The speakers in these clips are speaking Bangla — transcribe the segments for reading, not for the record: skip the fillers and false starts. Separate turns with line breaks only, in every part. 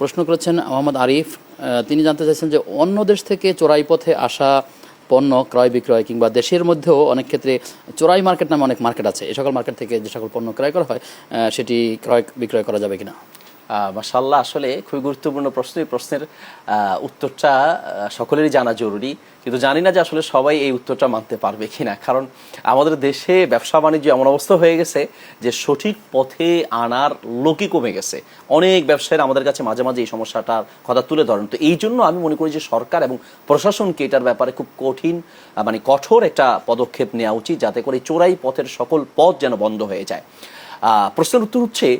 প্রশ্ন করেছেন মোহাম্মদ আরিফ। তিনি জানতে চাইছেন যে অন্য দেশ থেকে চোরাই পথে আসা পণ্য ক্রয় বিক্রয় কিংবা দেশের মধ্যেও অনেক ক্ষেত্রে চোরাই মার্কেট নামে অনেক মার্কেট আছে, এই সকল মার্কেট থেকে যে সকল পণ্য ক্রয় করা হয় সেটি ক্রয় বিক্রয় করা যাবে কিনা?
মাশাআল্লাহ, আসলে খুবই গুরুত্বপূর্ণ প্রশ্ন। এই প্রশ্নের উত্তরটা সকলেরই জানা জরুরি, কিন্তু জানি না যে আসলে সবাই এই উত্তরটা মানতে পারবে কিনা। কারণ আমাদের দেশে ব্যবসা বাণিজ্য এমন অবস্থা হয়ে গেছে যে সঠিক পথে আনার লোকই কমে গেছে। অনেক ব্যবসায়ীরা আমাদের কাছে মাঝে মাঝে এই সমস্যাটার কথা তুলে ধরেন। তো এই জন্য আমি মনে করি যে সরকার এবং প্রশাসনকে এটার ব্যাপারে খুব কঠোর একটা পদক্ষেপ নেওয়া উচিত, যাতে করে চোরাই পথের সকল পথ যেন বন্ধ হয়ে যায়। প্রশ্নের উত্তর হচ্ছে,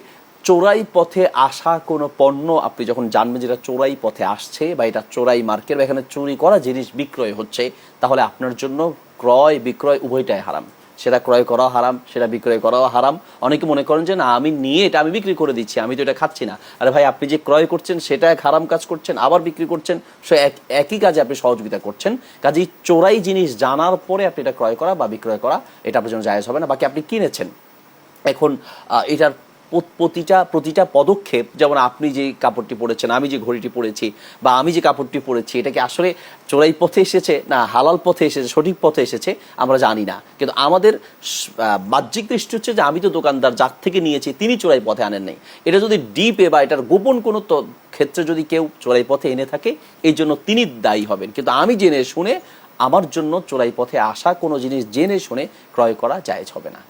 চোরাই পথে আসা কোনো পণ্য আপনি যখন জানবেন যেটা চোরাই পথে আসছে বা এটা চোরাই মার্কেট বা এখানে চুরি করা জিনিস বিক্রয় হচ্ছে, তাহলে আপনার জন্য ক্রয় বিক্রয় উভয়টাই হারাম। সেটা ক্রয় করাও হারাম, সেটা বিক্রয় করাও হারাম। অনেকে মনে করেন যে না, আমি নিয়ে এটা আমি বিক্রি করে দিচ্ছি, আমি তো এটা খাচ্ছি না। আরে ভাই, আপনি যে ক্রয় করছেন সেটা এক হারাম কাজ করছেন, আবার বিক্রি করছেন, সে একই কাজে আপনি সহযোগিতা করছেন। কাজেই চোরাই জিনিস জানার পরে আপনি এটা ক্রয় করা বা বিক্রয় করা এটা আপনার জন্য জায়েজ হবে না। বাকি আপনি কিনেছেন, এখন এটার প্রতিটা পদক্ষেপ, যেমন আপনি যে কাপড়টি পরেছেন, আমি যে ঘড়িটি পরেছি, বা আমি যে কাপড়টি পরেছি, এটা কি আসলে চোরাই পথে এসেছে না হালাল পথে এসেছে, সঠিক পথে এসেছে, আমরা জানি না। কিন্তু আমাদের বাহ্যিক দৃষ্টি হচ্ছে যে আমি তো দোকানদার যার থেকে নিয়েছি তিনি চোরাই পথে আনেন নাই। এটা যদি ডিপে বা এটার গোপন কোনো ক্ষেত্রে যদি কেউ চোরাই পথে এনে থাকে, এই জন্য তিনি দায়ী হবেন। কিন্তু আমি জেনে শুনে, আমার জন্য চোরাই পথে আসা কোনো জিনিস জেনে শুনে ক্রয় করা জায়েজ হবে না।